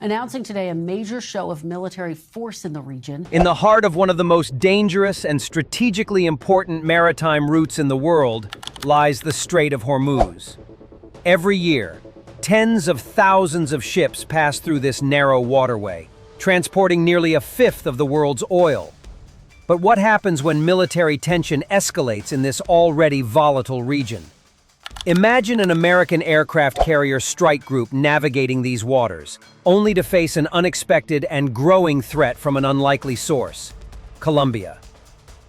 announcing today a major show of military force in the region. In the heart of one of the most dangerous and strategically important maritime routes in the world lies the Strait of Hormuz. Every year, tens of thousands of ships pass through this narrow waterway, transporting nearly a fifth of the world's oil. But what happens when military tension escalates in this already volatile region? Imagine an American aircraft carrier strike group navigating these waters, only to face an unexpected and growing threat from an unlikely source: Colombia.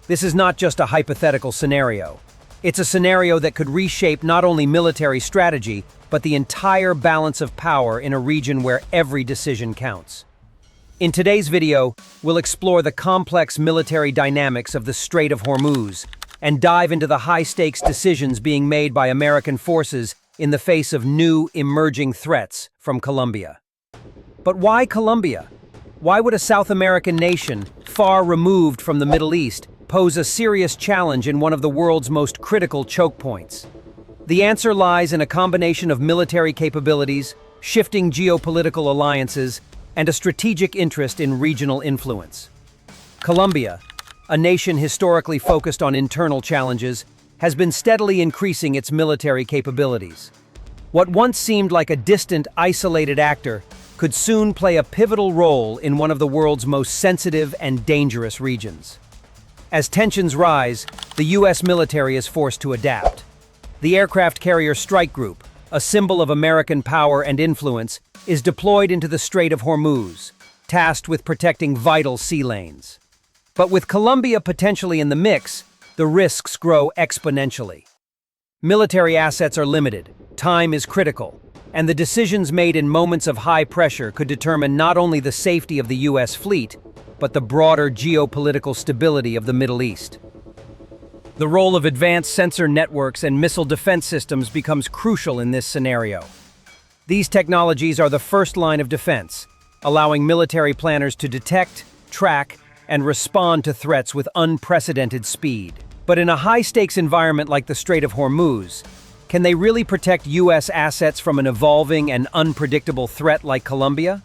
This is not just a hypothetical scenario. It's a scenario that could reshape not only military strategy, but the entire balance of power in a region where every decision counts. In today's video, we'll explore the complex military dynamics of the Strait of Hormuz and dive into the high-stakes decisions being made by American forces in the face of new, emerging threats from Colombia. But why Colombia? Why would a South American nation, far removed from the Middle East, pose a serious challenge in one of the world's most critical choke points? The answer lies in a combination of military capabilities, shifting geopolitical alliances, and a strategic interest in regional influence. Colombia, a nation historically focused on internal challenges, has been steadily increasing its military capabilities. What once seemed like a distant, isolated actor could soon play a pivotal role in one of the world's most sensitive and dangerous regions. As tensions rise, the U.S. military is forced to adapt. The aircraft carrier strike group, a symbol of American power and influence, is deployed into the Strait of Hormuz, tasked with protecting vital sea lanes. But with Colombia potentially in the mix, the risks grow exponentially. Military assets are limited, time is critical, and the decisions made in moments of high pressure could determine not only the safety of the U.S. fleet, but the broader geopolitical stability of the Middle East. The role of advanced sensor networks and missile defense systems becomes crucial in this scenario. These technologies are the first line of defense, allowing military planners to detect, track, and respond to threats with unprecedented speed. But in a high-stakes environment like the Strait of Hormuz, can they really protect U.S. assets from an evolving and unpredictable threat like Colombia?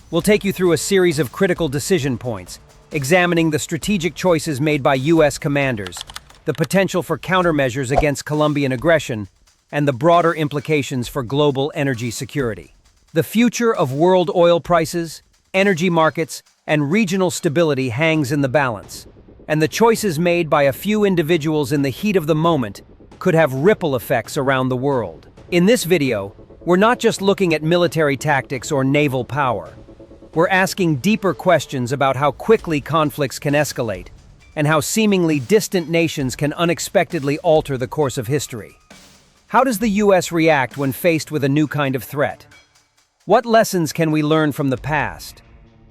We'll take you through a series of critical decision points, examining the strategic choices made by U.S. commanders, the potential for countermeasures against Colombian aggression, and the broader implications for global energy security. The future of world oil prices, energy markets, and regional stability hangs in the balance, and the choices made by a few individuals in the heat of the moment could have ripple effects around the world. In this video, we're not just looking at military tactics or naval power. We're asking deeper questions about how quickly conflicts can escalate, and how seemingly distant nations can unexpectedly alter the course of history. How does the U.S. react when faced with a new kind of threat? What lessons can we learn from the past?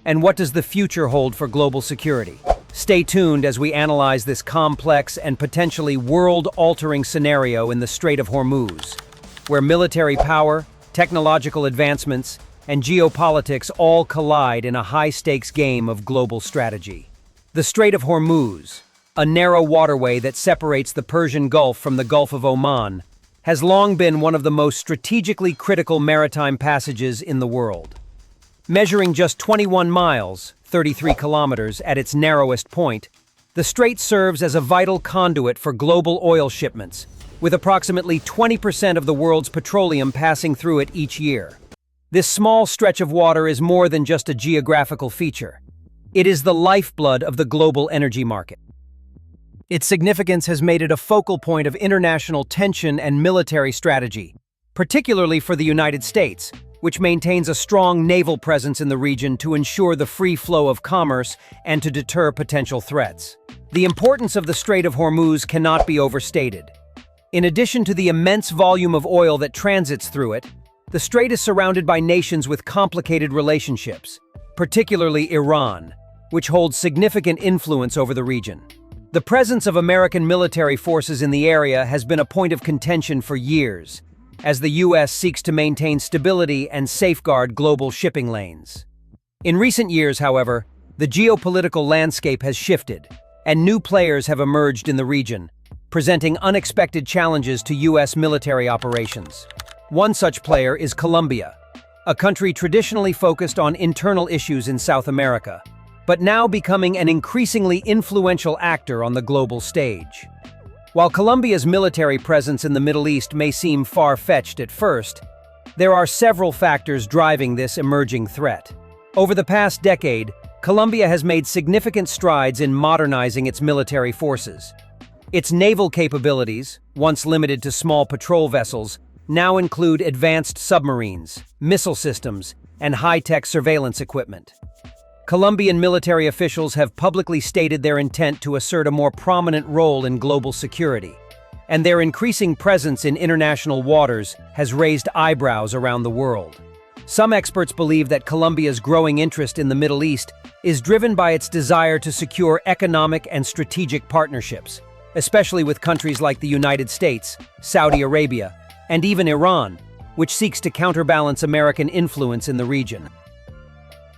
And what does the future hold for global security? Stay tuned as we analyze this complex and potentially world-altering scenario in the Strait of Hormuz, where military power, technological advancements, and geopolitics all collide in a high-stakes game of global strategy. The Strait of Hormuz, a narrow waterway that separates the Persian Gulf from the Gulf of Oman, has long been one of the most strategically critical maritime passages in the world. Measuring just 21 miles, 33 kilometers, at its narrowest point, the strait serves as a vital conduit for global oil shipments, with approximately 20% of the world's petroleum passing through it each year. This small stretch of water is more than just a geographical feature. It is the lifeblood of the global energy market. Its significance has made it a focal point of international tension and military strategy, particularly for the United States, which maintains a strong naval presence in the region to ensure the free flow of commerce and to deter potential threats. The importance of the Strait of Hormuz cannot be overstated. In addition to the immense volume of oil that transits through it, the strait is surrounded by nations with complicated relationships, particularly Iran, which holds significant influence over the region. The presence of American military forces in the area has been a point of contention for years, as the U.S. seeks to maintain stability and safeguard global shipping lanes. In recent years, however, the geopolitical landscape has shifted, and new players have emerged in the region, presenting unexpected challenges to U.S. military operations. One such player is Colombia, a country traditionally focused on internal issues in South America, but now becoming an increasingly influential actor on the global stage. While Colombia's military presence in the Middle East may seem far-fetched at first, there are several factors driving this emerging threat. Over the past decade, Colombia has made significant strides in modernizing its military forces. Its naval capabilities, once limited to small patrol vessels, now include advanced submarines, missile systems, and high-tech surveillance equipment. Colombian military officials have publicly stated their intent to assert a more prominent role in global security, and their increasing presence in international waters has raised eyebrows around the world. Some experts believe that Colombia's growing interest in the Middle East is driven by its desire to secure economic and strategic partnerships, especially with countries like the United States, Saudi Arabia, and even Iran, which seeks to counterbalance American influence in the region.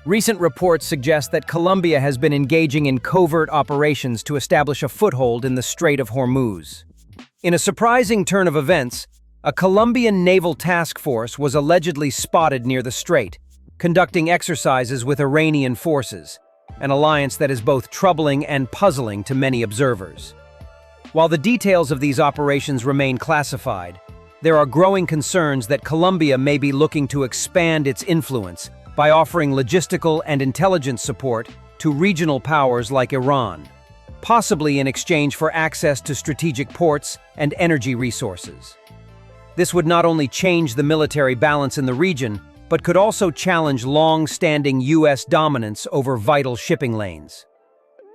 Recent reports suggest that Colombia has been engaging in covert operations to establish a foothold in the Strait of Hormuz. In a surprising turn of events, a Colombian naval task force was allegedly spotted near the strait, conducting exercises with Iranian forces, an alliance that is both troubling and puzzling to many observers. While the details of these operations remain classified, there are growing concerns that Colombia may be looking to expand its influence by offering logistical and intelligence support to regional powers like Iran, possibly in exchange for access to strategic ports and energy resources. This would not only change the military balance in the region, but could also challenge long-standing U.S. dominance over vital shipping lanes.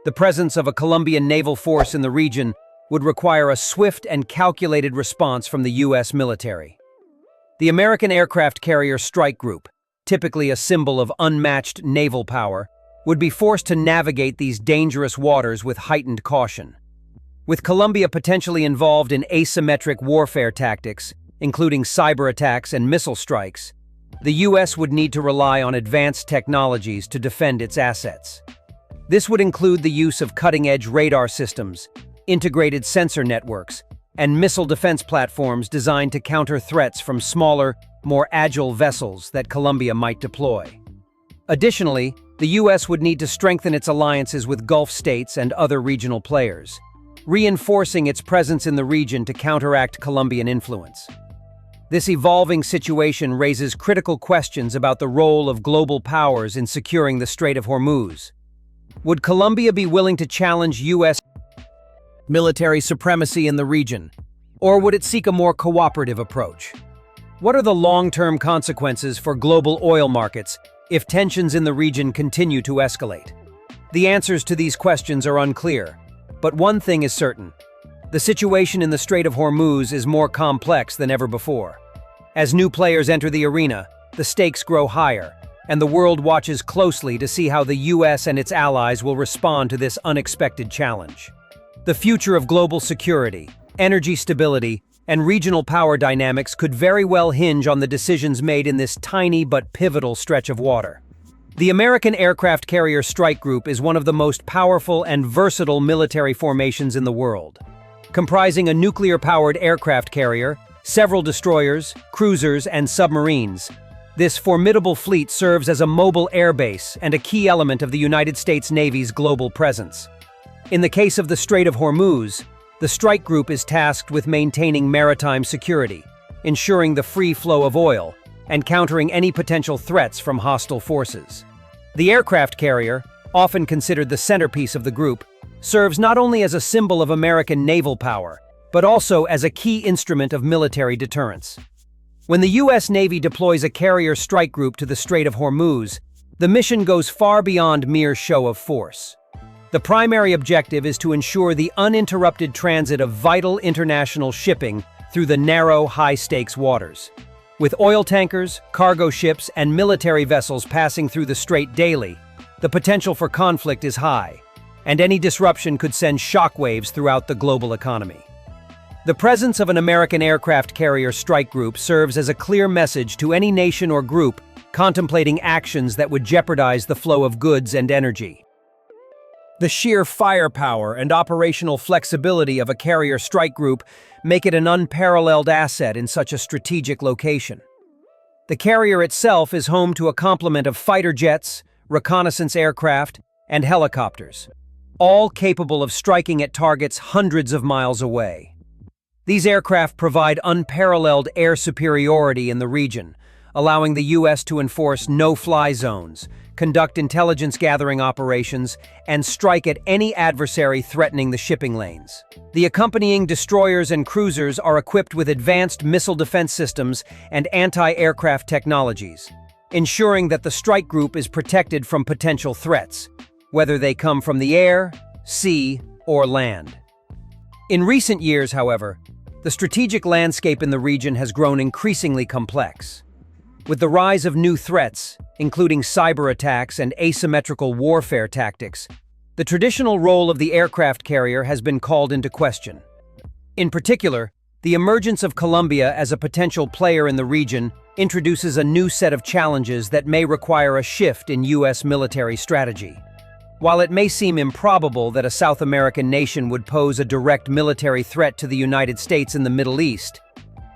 The presence of a Colombian naval force in the region would require a swift and calculated response from the U.S. military. The American aircraft carrier strike group, typically a symbol of unmatched naval power, would be forced to navigate these dangerous waters with heightened caution. With Colombia potentially involved in asymmetric warfare tactics, including cyber attacks and missile strikes, the U.S. would need to rely on advanced technologies to defend its assets. This would include the use of cutting-edge radar systems, integrated sensor networks, and missile defense platforms designed to counter threats from smaller, more agile vessels that Colombia might deploy. Additionally, the U.S. would need to strengthen its alliances with Gulf states and other regional players, reinforcing its presence in the region to counteract Colombian influence. This evolving situation raises critical questions about the role of global powers in securing the Strait of Hormuz. Would Colombia be willing to challenge U.S. military supremacy in the region, or would it seek a more cooperative approach? What are the long-term consequences for global oil markets if tensions in the region continue to escalate? The answers to these questions are unclear, but one thing is certain. The situation in the Strait of Hormuz is more complex than ever before. As new players enter the arena, the stakes grow higher, and the world watches closely to see how the U.S. and its allies will respond to this unexpected challenge. The future of global security, energy stability, and regional power dynamics could very well hinge on the decisions made in this tiny but pivotal stretch of water. The American Aircraft Carrier Strike Group is one of the most powerful and versatile military formations in the world. Comprising a nuclear-powered aircraft carrier, several destroyers, cruisers, and submarines, this formidable fleet serves as a mobile airbase and a key element of the United States Navy's global presence. In the case of the Strait of Hormuz, the strike group is tasked with maintaining maritime security, ensuring the free flow of oil, and countering any potential threats from hostile forces. The aircraft carrier, often considered the centerpiece of the group, serves not only as a symbol of American naval power, but also as a key instrument of military deterrence. When the U.S. Navy deploys a carrier strike group to the Strait of Hormuz, the mission goes far beyond mere show of force. The primary objective is to ensure the uninterrupted transit of vital international shipping through the narrow, high-stakes waters. With oil tankers, cargo ships, and military vessels passing through the strait daily, the potential for conflict is high, and any disruption could send shockwaves throughout the global economy. The presence of an American aircraft carrier strike group serves as a clear message to any nation or group contemplating actions that would jeopardize the flow of goods and energy. The sheer firepower and operational flexibility of a carrier strike group make it an unparalleled asset in such a strategic location. The carrier itself is home to a complement of fighter jets, reconnaissance aircraft, and helicopters, all capable of striking at targets hundreds of miles away. These aircraft provide unparalleled air superiority in the region, allowing the U.S. to enforce no-fly zones, conduct intelligence-gathering operations, and strike at any adversary threatening the shipping lanes. The accompanying destroyers and cruisers are equipped with advanced missile defense systems and anti-aircraft technologies, ensuring that the strike group is protected from potential threats, whether they come from the air, sea, or land. In recent years, however, the strategic landscape in the region has grown increasingly complex. With the rise of new threats, including cyber attacks and asymmetrical warfare tactics, the traditional role of the aircraft carrier has been called into question. In particular, the emergence of Colombia as a potential player in the region introduces a new set of challenges that may require a shift in U.S. military strategy. While it may seem improbable that a South American nation would pose a direct military threat to the United States in the Middle East,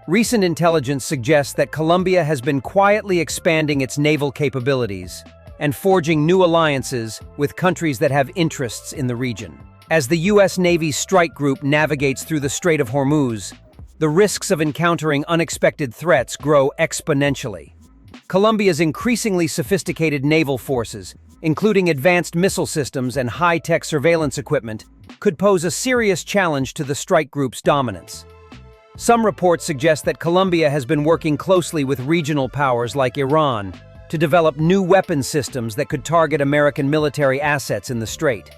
recent intelligence suggests that Colombia has been quietly expanding its naval capabilities and forging new alliances with countries that have interests in the region. As the U.S. Navy's strike group navigates through the Strait of Hormuz, the risks of encountering unexpected threats grow exponentially. Colombia's increasingly sophisticated naval forces, including advanced missile systems and high-tech surveillance equipment, could pose a serious challenge to the strike group's dominance. Some reports suggest that Colombia has been working closely with regional powers like Iran to develop new weapon systems that could target American military assets in the strait.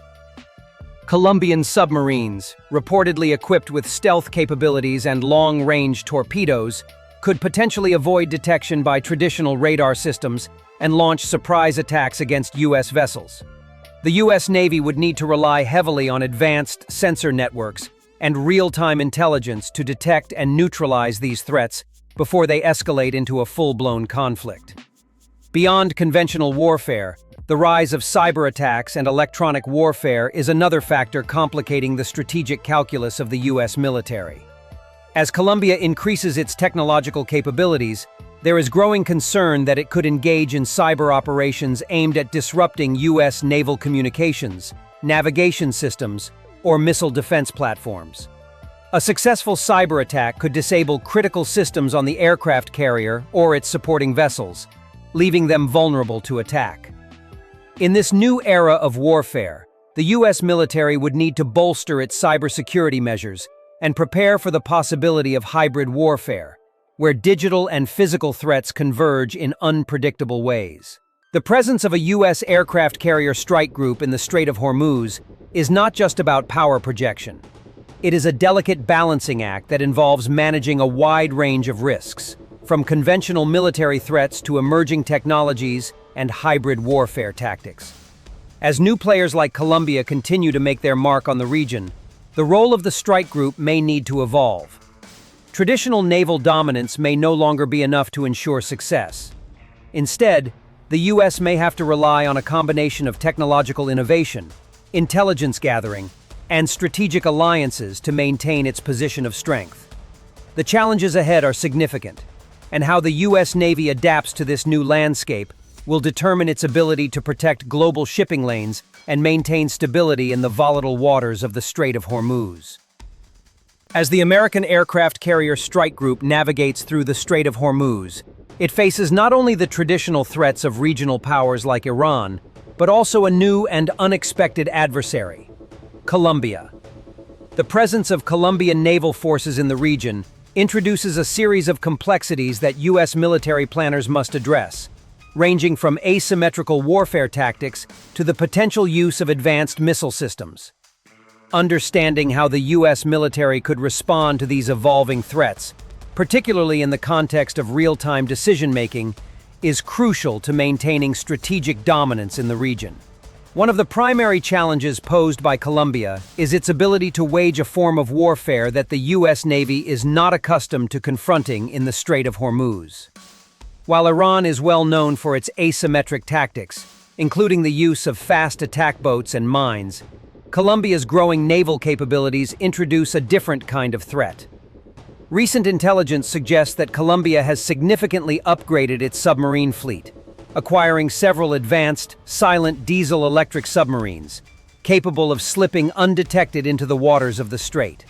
Colombian submarines, reportedly equipped with stealth capabilities and long-range torpedoes, could potentially avoid detection by traditional radar systems and launch surprise attacks against U.S. vessels. The U.S. Navy would need to rely heavily on advanced sensor networks and real-time intelligence to detect and neutralize these threats before they escalate into a full-blown conflict. Beyond conventional warfare, the rise of cyber attacks and electronic warfare is another factor complicating the strategic calculus of the U.S. military. As Colombia increases its technological capabilities, there is growing concern that it could engage in cyber operations aimed at disrupting U.S. naval communications, navigation systems, or missile defense platforms. A successful cyber attack could disable critical systems on the aircraft carrier or its supporting vessels, leaving them vulnerable to attack. In this new era of warfare, the U.S. military would need to bolster its cybersecurity measures and prepare for the possibility of hybrid warfare, where digital and physical threats converge in unpredictable ways. The presence of a U.S. aircraft carrier strike group in the Strait of Hormuz is not just about power projection. It is a delicate balancing act that involves managing a wide range of risks, from conventional military threats to emerging technologies and hybrid warfare tactics. As new players like Colombia continue to make their mark on the region, the role of the strike group may need to evolve. Traditional naval dominance may no longer be enough to ensure success. Instead, the U.S. may have to rely on a combination of technological innovation, intelligence gathering, and strategic alliances to maintain its position of strength. The challenges ahead are significant, and how the U.S. Navy adapts to this new landscape will determine its ability to protect global shipping lanes and maintain stability in the volatile waters of the Strait of Hormuz. As the American aircraft carrier strike group navigates through the Strait of Hormuz, it faces not only the traditional threats of regional powers like Iran, but also a new and unexpected adversary: Colombia. The presence of Colombian naval forces in the region introduces a series of complexities that U.S. military planners must address, ranging from asymmetrical warfare tactics to the potential use of advanced missile systems. Understanding how the U.S. military could respond to these evolving threats, particularly in the context of real-time decision-making, is crucial to maintaining strategic dominance in the region. One of the primary challenges posed by Colombia is its ability to wage a form of warfare that the U.S. Navy is not accustomed to confronting in the Strait of Hormuz. While Iran is well known for its asymmetric tactics, including the use of fast attack boats and mines, Colombia's growing naval capabilities introduce a different kind of threat. Recent intelligence suggests that Colombia has significantly upgraded its submarine fleet, acquiring several advanced, silent diesel-electric submarines, capable of slipping undetected into the waters of the strait.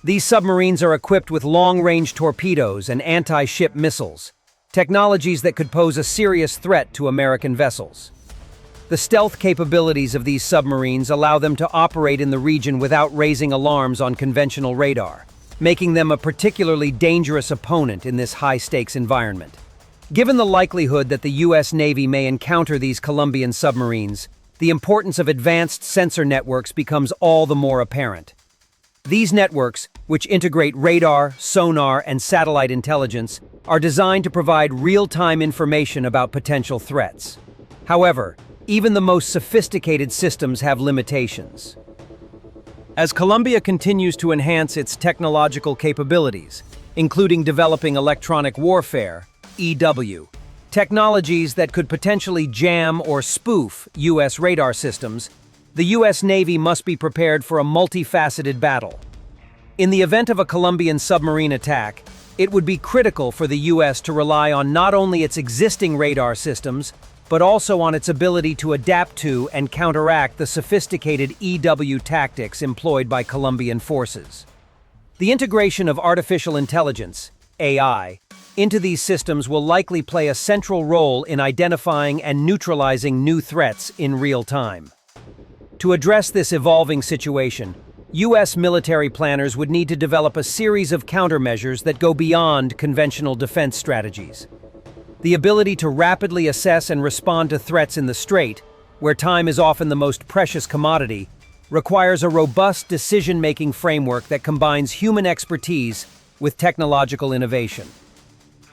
These submarines are equipped with long-range torpedoes and anti-ship missiles, technologies that could pose a serious threat to American vessels. The stealth capabilities of these submarines allow them to operate in the region without raising alarms on conventional radar, making them a particularly dangerous opponent in this high-stakes environment. Given the likelihood that the U.S. Navy may encounter these Colombian submarines, the importance of advanced sensor networks becomes all the more apparent. These networks, which integrate radar, sonar, and satellite intelligence, are designed to provide real-time information about potential threats. However, even the most sophisticated systems have limitations. As Colombia continues to enhance its technological capabilities, including developing electronic warfare, EW, technologies that could potentially jam or spoof U.S. radar systems, the U.S. Navy must be prepared for a multifaceted battle. In the event of a Colombian submarine attack, it would be critical for the U.S. to rely on not only its existing radar systems, but also on its ability to adapt to and counteract the sophisticated EW tactics employed by Colombian forces. The integration of artificial intelligence, AI, into these systems will likely play a central role in identifying and neutralizing new threats in real time. To address this evolving situation, U.S. military planners would need to develop a series of countermeasures that go beyond conventional defense strategies. The ability to rapidly assess and respond to threats in the strait, where time is often the most precious commodity, requires a robust decision-making framework that combines human expertise with technological innovation.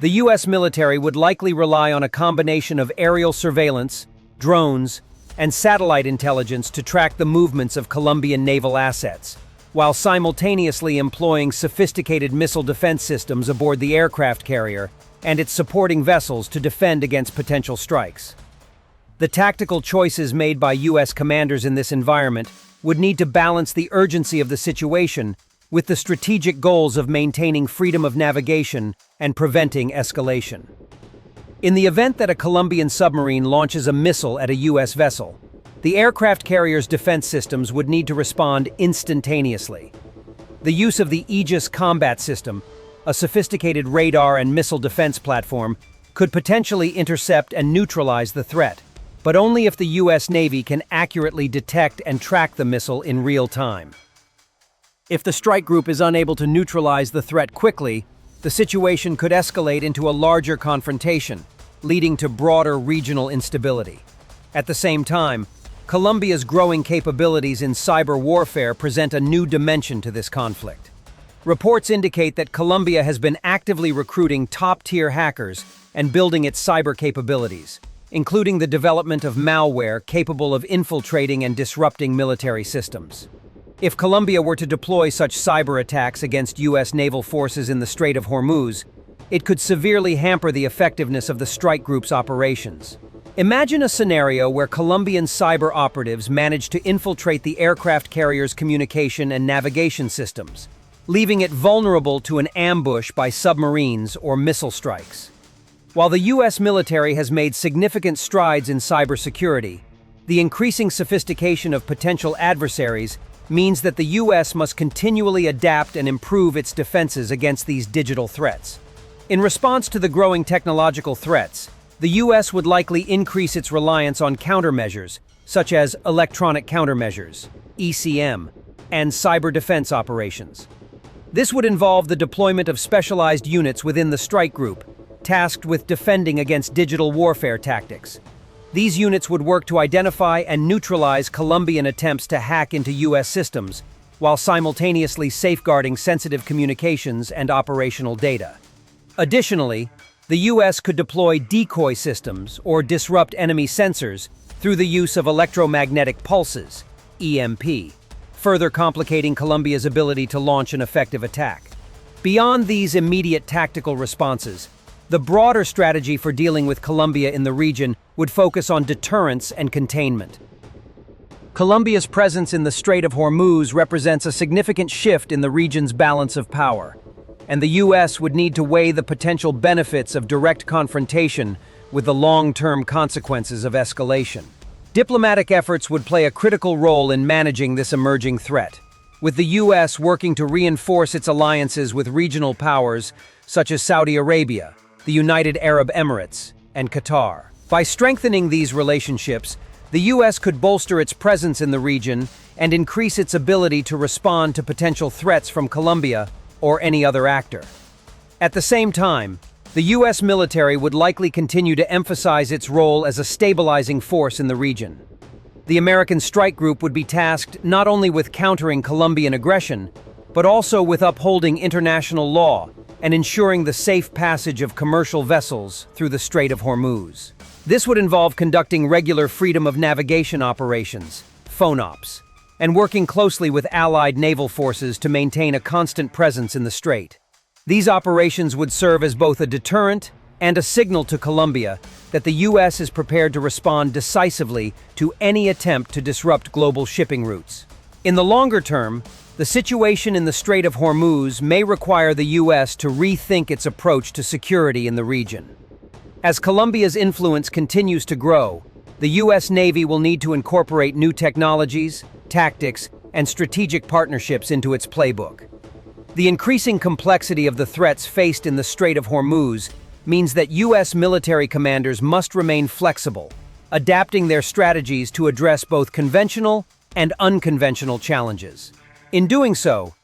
The U.S. military would likely rely on a combination of aerial surveillance, drones, and satellite intelligence to track the movements of Colombian naval assets, while simultaneously employing sophisticated missile defense systems aboard the aircraft carrier and its supporting vessels to defend against potential strikes. The tactical choices made by U.S. commanders in this environment would need to balance the urgency of the situation with the strategic goals of maintaining freedom of navigation and preventing escalation. In the event that a Colombian submarine launches a missile at a U.S. vessel, the aircraft carrier's defense systems would need to respond instantaneously. The use of the Aegis combat system, a sophisticated radar and missile defense platform, could potentially intercept and neutralize the threat, but only if the U.S. Navy can accurately detect and track the missile in real time. If the strike group is unable to neutralize the threat quickly, the situation could escalate into a larger confrontation, leading to broader regional instability. At the same time, Colombia's growing capabilities in cyber warfare present a new dimension to this conflict. Reports indicate that Colombia has been actively recruiting top-tier hackers and building its cyber capabilities, including the development of malware capable of infiltrating and disrupting military systems. If Colombia were to deploy such cyber attacks against U.S. naval forces in the Strait of Hormuz, it could severely hamper the effectiveness of the strike group's operations. Imagine a scenario where Colombian cyber operatives manage to infiltrate the aircraft carrier's communication and navigation systems, leaving it vulnerable to an ambush by submarines or missile strikes. While the U.S. military has made significant strides in cybersecurity, the increasing sophistication of potential adversaries means that the U.S. must continually adapt and improve its defenses against these digital threats. In response to the growing technological threats, the U.S. would likely increase its reliance on countermeasures, such as electronic countermeasures, ECM, and cyber defense operations. This would involve the deployment of specialized units within the strike group, tasked with defending against digital warfare tactics. These units would work to identify and neutralize Colombian attempts to hack into U.S. systems, while simultaneously safeguarding sensitive communications and operational data. Additionally, the U.S. could deploy decoy systems or disrupt enemy sensors through the use of electromagnetic pulses, EMP, further complicating Colombia's ability to launch an effective attack. Beyond these immediate tactical responses, the broader strategy for dealing with Colombia in the region would focus on deterrence and containment. Colombia's presence in the Strait of Hormuz represents a significant shift in the region's balance of power. and the U.S. would need to weigh the potential benefits of direct confrontation with the long-term consequences of escalation. Diplomatic efforts would play a critical role in managing this emerging threat, with the U.S. working to reinforce its alliances with regional powers such as Saudi Arabia, the United Arab Emirates, and Qatar. By strengthening these relationships, the U.S. could bolster its presence in the region and increase its ability to respond to potential threats from Colombia or any other actor. At the same time, the U.S. military would likely continue to emphasize its role as a stabilizing force in the region. The American strike group would be tasked not only with countering Colombian aggression, but also with upholding international law and ensuring the safe passage of commercial vessels through the Strait of Hormuz. This would involve conducting regular freedom of navigation operations, FONOPs, and working closely with allied naval forces to maintain a constant presence in the strait. These operations would serve as both a deterrent and a signal to Colombia that the U.S. is prepared to respond decisively to any attempt to disrupt global shipping routes. In the longer term, the situation in the Strait of Hormuz may require the U.S. to rethink its approach to security in the region. As Colombia's influence continues to grow, the U.S. Navy will need to incorporate new technologies, tactics, and strategic partnerships into its playbook. The increasing complexity of the threats faced in the Strait of Hormuz means that U.S. military commanders must remain flexible, adapting their strategies to address both conventional and unconventional challenges. In doing so,